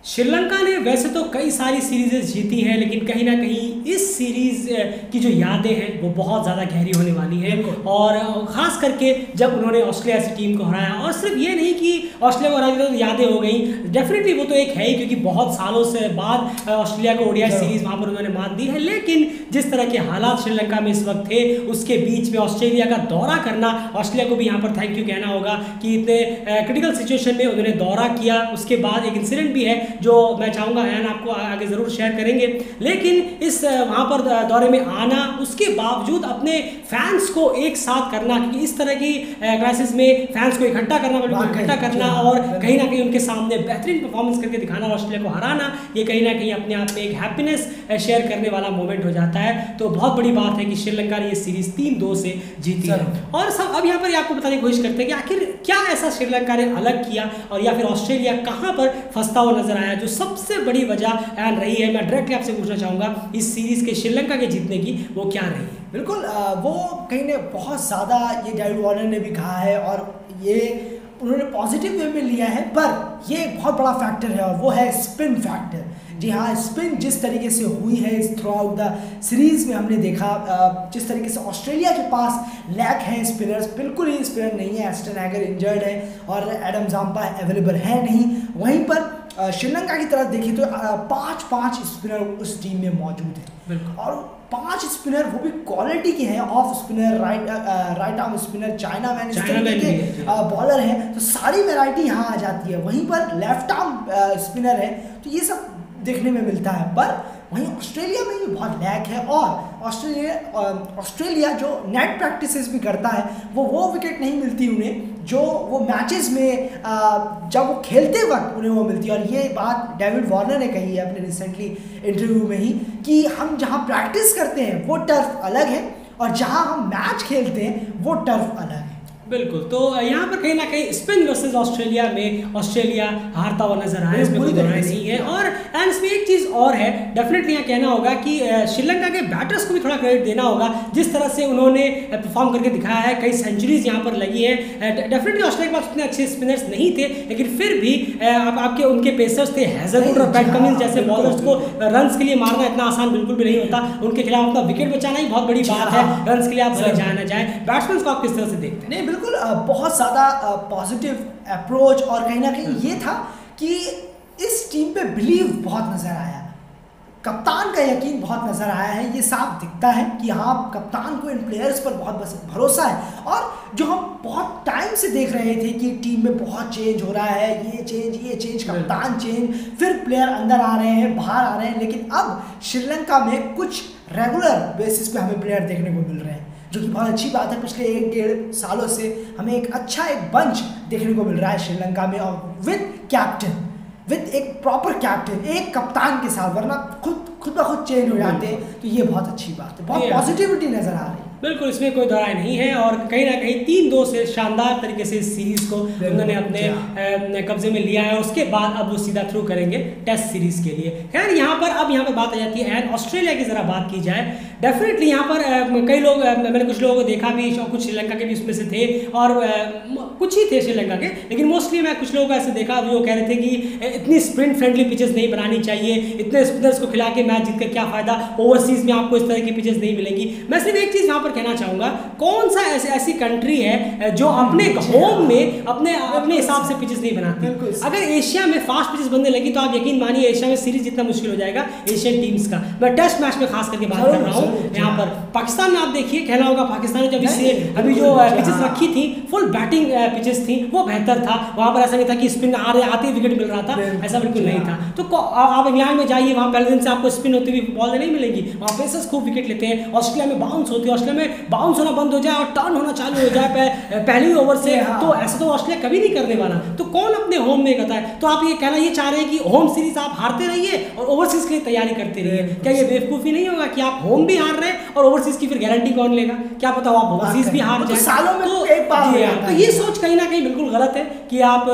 श्रीलंका ने वैसे तो कई सारी सीरीज़ जीती हैं, लेकिन कहीं ना कहीं इस सीरीज़ की जो यादें हैं वो बहुत ज़्यादा गहरी होने वाली हैं। और ख़ास करके जब उन्होंने ऑस्ट्रेलिया से टीम को हराया, और सिर्फ ये नहीं कि ऑस्ट्रेलिया को हराया तो यादें हो गई, डेफिनेटली वो तो एक है ही, क्योंकि बहुत सालों से बाद ऑस्ट्रेलिया को ओडीआई सीरीज़ वहाँ पर उन्होंने मात दी है। लेकिन जिस तरह के हालात श्रीलंका में इस वक्त थे, उसके बीच में ऑस्ट्रेलिया का दौरा करना, ऑस्ट्रेलिया को भी यहाँ पर थैंक यू कहना होगा कि इतने क्रिटिकल सिचुएशन में उन्होंने दौरा किया। उसके बाद एक इंसिडेंट भी है जो मैं चाहूँगा अयान आपको आगे ज़रूर शेयर करेंगे। लेकिन इस वहाँ पर दौरे में आना, उसके बावजूद अपने फैंस को एक साथ करना, क्योंकि इस तरह की क्राइसिस में फैंस को इकट्ठा करना, बिल्कुल इकट्ठा करना, और कहीं ना कहीं उनके सामने बेहतरीन परफॉर्मेंस करके दिखाना और ऑस्ट्रेलिया को हराना, ये कहीं ना कहीं अपने आप में एक हैप्पीनेस शेयर करने वाला मोमेंट हो जाता है। तो बहुत बड़ी बात है कि श्रीलंका ने ये सीरीज़ 3-2 से जीती है। और सब अब यहाँ पर आपको बताने की कोशिश करते हैं कि आखिर क्या ऐसा श्रीलंका ने अलग किया, और या फिर ऑस्ट्रेलिया कहाँ पर फंसता हुआ नजर आया, जो सबसे बड़ी वजह एंड रही है। मैं डायरेक्टली आपसे पूछना चाहूँगा इस सीरीज़ के श्रीलंका के जीतने की वो क्या रही है? बिल्कुल, वो कहीं ने बहुत ज़्यादा, ये डेविड वार्नर ने भी कहा है और ये उन्होंने पॉजिटिव वे में लिया है, पर ये एक बहुत बड़ा फैक्टर है और वो है स्पिन फैक्टर। जी हाँ, स्पिन जिस तरीके से हुई है इस थ्रू आउट द सीरीज़ में हमने देखा, जिस तरीके से ऑस्ट्रेलिया के पास लैक हैं स्पिनर्स, बिल्कुल ही स्पिनर नहीं है। एस्टन हैगर इंजर्ड है और एडम जाम्पा अवेलेबल है नहीं। वहीं पर श्रीलंका की तरफ देखिए तो 5 स्पिनर उस टीम में मौजूद है, और 5 स्पिनर वो भी क्वालिटी के हैं। Off spinner, right arm spinner, China man, इस तरीके के बॉलर हैं, तो सारी वैरायटी यहाँ आ जाती है। वहीं पर लेफ्ट आर्म स्पिनर है, तो ये सब देखने में मिलता है। पर वहीं ऑस्ट्रेलिया में भी बहुत लैक है, और ऑस्ट्रेलिया जो नेट प्रैक्टिसेस भी करता है, वो विकेट नहीं मिलती उन्हें जो वो मैचेस में जब वो खेलते वक्त उन्हें वो मिलती है। और ये बात डेविड वार्नर ने कही है अपने रिसेंटली इंटरव्यू में ही कि हम जहाँ प्रैक्टिस करते हैं वो टर्फ अलग है, और जहाँ हम मैच खेलते हैं वो टर्फ अलग है। बिल्कुल, तो यहाँ पर कहीं ना कहीं स्पिन वर्सेस ऑस्ट्रेलिया में ऑस्ट्रेलिया हारता हुआ नजर आया, इसमें कोई दोहराई नहीं है। और एंड इसमें एक चीज़ और है, डेफिनेटली यहाँ कहना होगा कि श्रीलंका के बैटर्स को भी थोड़ा क्रेडिट देना होगा, जिस तरह से उन्होंने परफॉर्म करके दिखाया है। कई सेंचुरीज यहाँ पर लगी है। डेफिनेटली ऑस्ट्रेलिया के पास उतने अच्छे स्पिनर्स नहीं थे, लेकिन फिर भी आपके उनके पेसर्स थे हैजलवुड और पैट कमिंस जैसे बॉलर्स को रन्स के लिए मारना इतना आसान बिल्कुल भी नहीं होता। उनके खिलाफ अपना विकेट बचाना ही बहुत बड़ी बात है। रन्स के लिए आप भले जाए ना जाए, बैट्समैन को आप किस तरह से देखते हैं? नहीं, बिल्कुल बहुत ज़्यादा पॉजिटिव अप्रोच, और कहीं ना कहीं ये था कि इस टीम पे बिलीव बहुत नज़र आया, कप्तान का यकीन बहुत नज़र आया है। ये साफ दिखता है कि हाँ, कप्तान को इन प्लेयर्स पर बहुत भरोसा है। और जो हम बहुत टाइम से देख रहे थे कि टीम में बहुत चेंज हो रहा है, ये चेंज, कप्तान चेंज, फिर प्लेयर अंदर आ रहे हैं, बाहर आ रहे हैं, लेकिन अब श्रीलंका में कुछ रेगुलर बेसिस पे हमें प्लेयर देखने को मिल रहे हैं, जो कि बहुत अच्छी बात है। पिछले 1-1.5 सालों से हमें एक अच्छा बंच देखने को मिल रहा है श्रीलंका में, और विद एक प्रॉपर कैप्टन, एक कप्तान के साथ, वरना खुद ब खुद चेंज हो जाते हैं। तो ये बहुत अच्छी बात है, बहुत पॉजिटिविटी नजर आ रही है। बिल्कुल, इसमें कोई दोहराई नहीं है। और कहीं ना कहीं 3-2 से शानदार तरीके से इस सीरीज़ को उन्होंने अपने कब्जे में लिया है। और उसके बाद अब वो सीधा थ्रू करेंगे टेस्ट सीरीज़ के लिए। खैर, यहाँ पर बात आ जाती है एंड ऑस्ट्रेलिया की ज़रा बात की जाए। डेफिनेटली यहाँ पर कई लोग, मैंने कुछ लोगों को देखा भी, कुछ श्रीलंका के भी उसमें से थे, और कुछ ही थे श्रीलंका के, लेकिन मोस्टली मैं कुछ लोगों को ऐसे देखा जो कह रहे थे कि इतनी स्प्रिंट फ्रेंडली पिचेस नहीं बनानी चाहिए, इतने स्पिनर्स को खिला के मैच जीत कर क्या फ़ायदा, ओवरसीज़ में आपको इस तरह की पिचेस नहीं मिलेंगी। मैं सिर्फ एक चीज़ यहाँ कहना चाहूंगा, कौन सा ऐसी कंट्री है जो अपने होम में अपने हिसाब से पिचेस नहीं बनाती? अगर एशिया में फास्ट पिचेस बनने लगी तो आप यकीन मानिए एशिया में सीरीज जितना मुश्किल हो जाएगा एशियन टीम्स का। मैं टेस्ट मैच में खास करके बात कर रहा हूँ। यहाँ पर पाकिस्तान में आप देखिए, कहना होगा पाकिस्तान ने जब अभी जो पिचेस रखी थी, फुल बैटिंग पिचेस थी, वो बेहतर था। वहां पर ऐसा नहीं था कि स्पिन आते विकेट मिल रहा था, ऐसा बिल्कुल नहीं था। तो आप इंग्लैंड में जाइए, वहां पहले दिन से आपको स्पिन होती हुई बॉल नहीं मिलेगी, वहां पेसर्स खूब विकेट लेते हैं। ऑस्ट्रेलिया में बाउंस होती है, ऑस्ट्रेलिया में बाउंस होना बंद हो जाए और टर्न होना चालू हो जाए पहले ही ओवर से, तो ऐसा तो ऑस्ट्रेलिया कभी नहीं करने वाला। तो कौन अपने होम में करता है? तो आप ये कहना ये चाह रहे हैं कि होम सीरीज आप हारते रहिए और ओवरसीज के लिए तैयारी करते रहिए। क्या ये बेवकूफ़ी नहीं होगा कि आप होम भी हार रहे हैं और ओवरसीज की फिर गारंटी कौन लेगा? क्या पता आप ओवरसीज भी हार जाए, सालों में तो एक बार। तो ये सोच कहीं ना कहीं बिल्कुल गलत है कि आप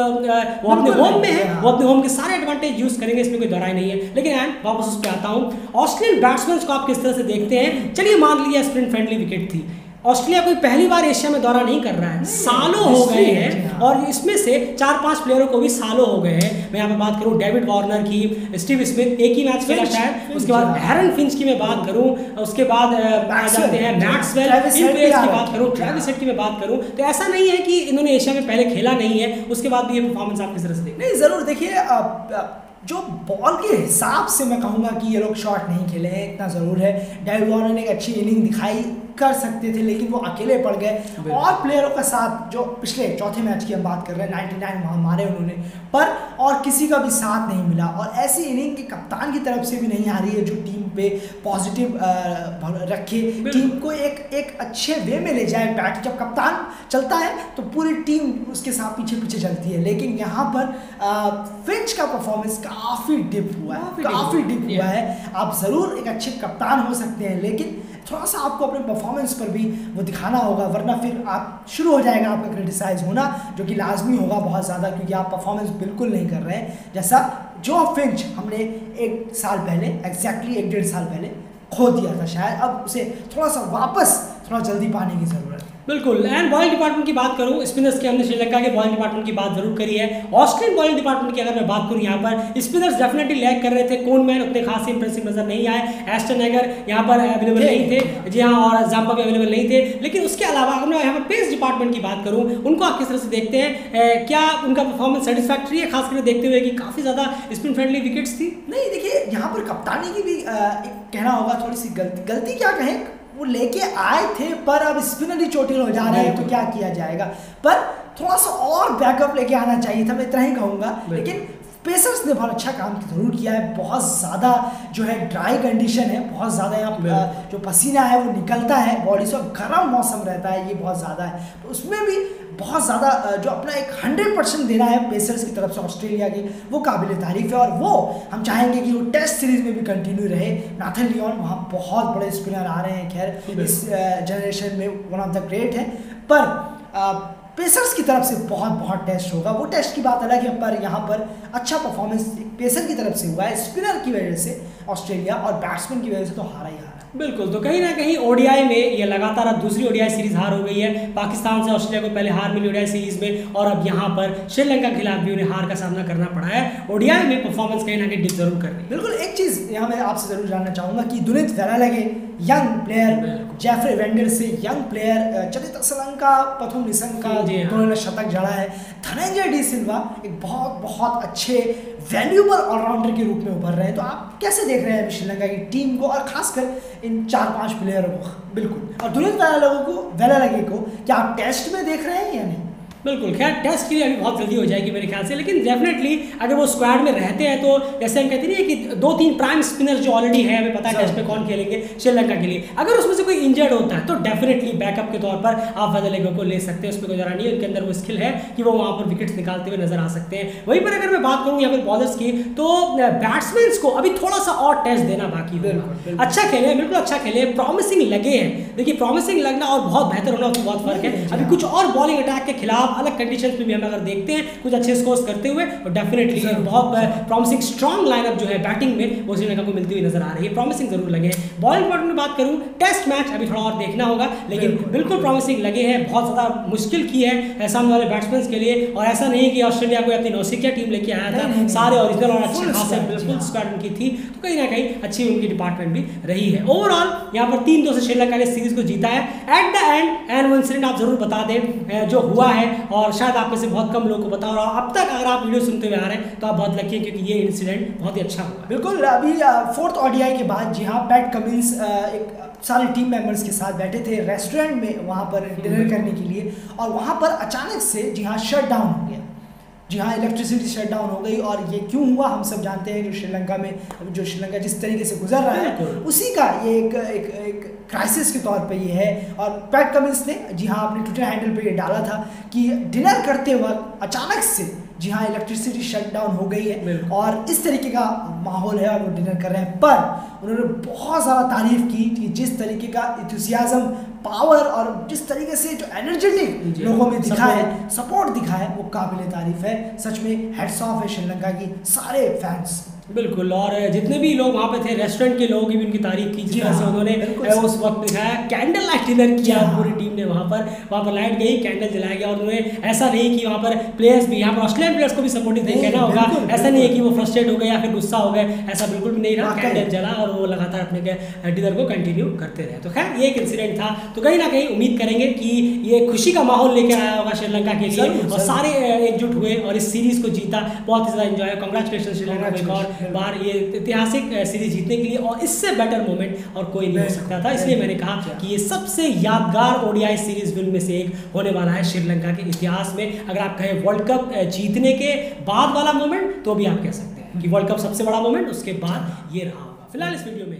वो अपने होम में है, वो अपने होम के सारे एडवांटेज यूज करेंगे, इसमें कोई दोहराई नहीं है। लेकिन वापस उस पर आता हूँ, ऑस्ट्रेलियन बैट्समैन को आप किस तरह से देखते हैं? चलिए मान लिया स्पिन फ्रेंडली विकेट थी, ऑस्ट्रेलिया कोई पहली बार एशिया में दौरा नहीं कर रहा है, सालों हो गए हैं और इसमें से 4-5 प्लेयरों को भी सालों हो गए हैं। मैं यहाँ पे बात करूँ डेविड वार्नर की, स्टीव स्मिथ एक ही मैच खेला शायद, उसके बाद एरन फिंच की मैं बात करूँ, उसके बाद आ जाते हैं मैक्सवेल, इन प्लेयर्स की बात करूँ, ट्रेविस हेड की मैं बात करूँ, तो ऐसा नहीं है कि इन्होंने एशिया में पहले खेला नहीं है उसके बाद भी ये परफॉर्मेंस आप किस तरह से नहीं जरूर देखिए जो बॉल के हिसाब से मैं कहूँगा कि ये लोग शॉट नहीं खेले हैं, इतना ज़रूर है। डेविड वार्नर ने एक अच्छी इनिंग दिखाई कर सकते थे लेकिन वो अकेले पड़ गए और प्लेयरों का साथ जो पिछले चौथे मैच की हम बात कर रहे हैं 99 वहाँ मारे उन्होंने, पर और किसी का भी साथ नहीं मिला और ऐसी इनिंग की कप्तान की तरफ से भी नहीं आ रही है जो टीम पे पॉजिटिव रखे, टीम को एक अच्छे वे में ले जाए। बैट जब कप्तान चलता है तो पूरी टीम उसके साथ पीछे पीछे चलती है, लेकिन यहाँ पर फिंच का परफॉर्मेंस काफ़ी डिप हुआ है, आप ज़रूर एक अच्छे कप्तान हो सकते हैं लेकिन थोड़ा सा आपको अपने परफॉर्मेंस पर भी वो दिखाना होगा, वरना फिर आप शुरू हो जाएगा आपका क्रिटिसाइज होना, जो कि लाजमी होगा बहुत ज़्यादा, क्योंकि आप परफॉर्मेंस बिल्कुल नहीं कर रहे हैं जैसा जो फिंच हमने 1 साल पहले एग्जैक्टली 1-1.5 साल पहले खो दिया था शायद, अब उसे थोड़ा सा वापस थोड़ा जल्दी पाने की ज़रूरत है। बिल्कुल। एंड बॉलिंग डिपार्टमेंट की बात करूं, स्पिनर्स के हमने श्रीलंका के बॉलिंग डिपार्टमेंट की बात जरूर करी है। ऑस्ट्रेलियन बॉलिंग डिपार्टमेंट की अगर मैं बात करूं, यहाँ पर स्पिनर्स डेफिनेटली लैग कर रहे थे, कोनमैन उतने खास इंप्रेसिव नजर नहीं आए, एस्टन एगर यहाँ पर अवेलेबल नहीं थे, जी हाँ, और जाम्पा भी अवेलेबल नहीं थे, लेकिन उसके अलावा अगर मैं यहाँ पर पेस डिपार्टमेंट की बात करूँ, उनको आप किस तरह से देखते हैं, क्या उनका परफॉर्मेंस सेटिस्फैक्ट्री है, खासकर देखते हुए कि काफ़ी ज़्यादा स्पिन फ्रेंडली विकेट्स थी? नहीं देखिए, यहाँ पर कप्तानी की भी कहना होगा थोड़ी सी गलती क्या कहें, वो लेके आए थे पर अब स्पिनर ही चोटिल हो जा रहे हैं तो क्या किया जाएगा, पर थोड़ा सा और बैकअप लेके आना चाहिए था, मैं इतना ही कहूँगा। लेकिन पेसर्स ने बहुत अच्छा काम जरूर किया है, बहुत ज़्यादा जो है ड्राई कंडीशन है, बहुत ज़्यादा यहाँ जो पसीना है वो निकलता है बॉडी से, गर्म मौसम रहता है, ये बहुत ज़्यादा है, तो उसमें भी बहुत ज़्यादा जो अपना एक 100% देना है पेसर्स की तरफ से ऑस्ट्रेलिया की, वो काबिल तारीफ है और वो हम चाहेंगे कि वो टेस्ट सीरीज में भी कंटिन्यू रहे। नाथन लियोन, वहाँ बहुत बड़े स्पिनर आ रहे हैं, खैर इस जनरेशन में वन ऑफ द ग्रेट है, पर पेसर्स की तरफ से बहुत टेस्ट होगा, वो टेस्ट की बात अलग है, पर यहाँ पर अच्छा परफॉर्मेंस पेसर की तरफ से हुआ है, स्पिनर की वजह से ऑस्ट्रेलिया, और बैट्समैन की वजह से तो हारा ही हारा। बिल्कुल, तो कहीं ना कहीं ओडीआई में ये लगातार अब दूसरी ओडीआई सीरीज हार हो गई है। पाकिस्तान से ऑस्ट्रेलिया को पहले हार मिली ओडीआई सीरीज में, और अब यहाँ पर श्रीलंका के खिलाफ भी उन्हें हार का सामना करना पड़ा है। ओडीआई में परफॉर्मेंस कहीं ना कहीं डिप जरूर कर रही है। बिल्कुल, एक चीज़ यहाँ मैं आपसे जरूर जानना चाहूँगा कि Dunith Wellalage young player, Jeffrey Wenger से यंग प्लेयर, चलित असलंका, पथुम निशंका, दोनों ने शतक जड़ा है, धनंजय डी सिल्वा एक बहुत अच्छे वैल्यूबल ऑलराउंडर के रूप में उभर रहे हैं, तो आप कैसे देख रहे हैं श्रीलंका की टीम को और खासकर इन 4-5 प्लेयरों को? बिल्कुल, और दुनित वेलालगे को क्या आप टेस्ट में देख रहे हैं या नहीं? बिल्कुल, खैर टेस्ट के लिए अभी बहुत जल्दी हो जाएगी मेरे ख्याल से, लेकिन डेफिनेटली अगर वो स्क्वाड में रहते हैं तो जैसे हम कहते हैं कि 2-3 प्राइम स्पिनर जो ऑलरेडी है, हमें पता है टेस्ट में कौन खेलेंगे श्रीलंका के लिए, अगर उसमें से कोई इंजर्ड होता है तो डेफिनेटली बैकअप के तौर पर आप वेलालगे को ले सकते हैं, उसमें कोई जरा नहीं है, उनके अंदर वो स्किल है कि वो वहाँ पर विकेट्स निकालते हुए नजर आ सकते हैं। वहीं पर अगर मैं बात करूँ यहाँ पर बॉलर्स की, तो बैट्समैन को अभी थोड़ा सा और टेस्ट देना बाकी होगा। अच्छा खेले, बिल्कुल अच्छा खेले, प्रॉमिसिंग लगे हैं, देखिए प्रॉमिसिंग लगना और बहुत बेहतर होना उसमें बहुत फर्क है। अभी कुछ और बॉलिंग अटैक के खिलाफ अलग कंडीशंस में भी हम अगर देखते हैं कुछ अच्छे स्कोर्स करते हुए, तो डेफिनेटली बहुत प्रॉमिसिंग स्ट्रॉन्ग लाइनअप जो है बैटिंग में वो श्रीलंका को मिलती हुई नजर आ रही है, प्रॉमिसिंग जरूर लगे हैं। बॉलिंग पार्ट में बात करूं, टेस्ट मैच अभी थोड़ा और देखना होगा, लेकिन बिल्कुल प्रॉमिसिंग लगे हैं, बहुत ज़्यादा मुश्किल की है सामने वाले बैट्समैन के लिए, और ऐसा नहीं कि ऑस्ट्रेलिया को अपनी नौसिखिया टीम लेके आया था, सारे ओरिजिनल और अच्छे खासे बिल्कुल स्क्वाड उनकी थी, तो कहीं ना कहीं अच्छी उनकी डिपार्टमेंट भी रही है। ओवरऑल यहाँ पर 3-2 से श्रीलंका ने सीरीज को जीता है। एट द एंड वो इंसिडेंट आप जरूर बता दें जो हुआ है, और शायद आप में से बहुत कम लोगों को पता, और अब तक अगर आप वीडियो सुनते हुए आ रहे हैं तो आप बहुत लकी हैं, क्योंकि ये इंसिडेंट बहुत ही अच्छा हुआ। बिल्कुल, अभी 4th ओडीआई के बाद जी हाँ, पैट कमिंस एक सारे टीम मेंबर्स के साथ बैठे थे रेस्टोरेंट में वहाँ पर डिनर करने के लिए, और वहाँ पर अचानक से जी हाँ शट डाउन हो गया, जी हाँ इलेक्ट्रिसिटी शट डाउन हो गई, और ये क्यों हुआ हम सब जानते हैं कि श्रीलंका में जो श्रीलंका जिस तरीके से गुजर रहा है उसी का ये एक क्राइसिस के तौर पे ये है। और पैट कमिंस ने जी हाँ अपने ट्विटर हैंडल पे ये डाला था कि डिनर करते वक्त अचानक से जी हाँ इलेक्ट्रिसिटी शट डाउन हो गई है और इस तरीके का माहौल है और वो डिनर कर रहे हैं, पर उन्होंने बहुत ज़्यादा तारीफ की कि जिस तरीके का इंथुसियाज्म, पावर और जिस तरीके से जो एनर्जेटिक लोगों में दिखा है, सपोर्ट दिखा है, वो काबिल तारीफ है। सच में हेड्स ऑफ है श्रीलंका की सारे फैंस। बिल्कुल। और जितने भी लोग वहाँ पे थे, रेस्टोरेंट के लोगों की भी उनकी तारीफ की, जिस तरह से उन्होंने उस वक्त दिखाया, कैंडल लाइट डिनर किया पूरी टीम ने वहाँ पर लाइट गई, कैंडल जलाया गया। और उन्होंने ऐसा नहीं कि वहाँ पर प्लेयर्स भी, यहाँ पर ऑस्ट्रेलियन प्लेयर्स को भी सपोर्टिव कहना होगा, ऐसा नहीं है कि वो फ्रस्ट्रेट हो गए या फिर गुस्सा हो गए, ऐसा बिल्कुल भी नहीं रहा। कैंडल जला और वो लगातार अपने डिनर को कंटिन्यू करते रहे। तो खैर ये एक इंसिडेंट था। तो कहीं ना कहीं उम्मीद करेंगे कि ये खुशी का माहौल लेकर आया होगा श्रीलंका के लिए, और सारे एकजुट हुए और इस सीरीज को जीता। बहुत ही ज़्यादा एंजॉय, कांग्रेचुलेशन श्रीलंका को एक और बार ये ऐतिहासिक सीरीज जीतने के लिए, और इससे बेटर मोमेंट और कोई नहीं हो सकता था। इसलिए मैंने कहा कि ये सबसे यादगार ओडीआई सीरीज विन में से एक होने वाला है श्रीलंका के इतिहास में। अगर आप कहें वर्ल्ड कप जीतने के बाद वाला मोमेंट, तो भी आप कह सकते हैं कि वर्ल्ड कप सबसे बड़ा मोमेंट उसके बाद ये रहा होगा। फिलहाल इस वीडियो में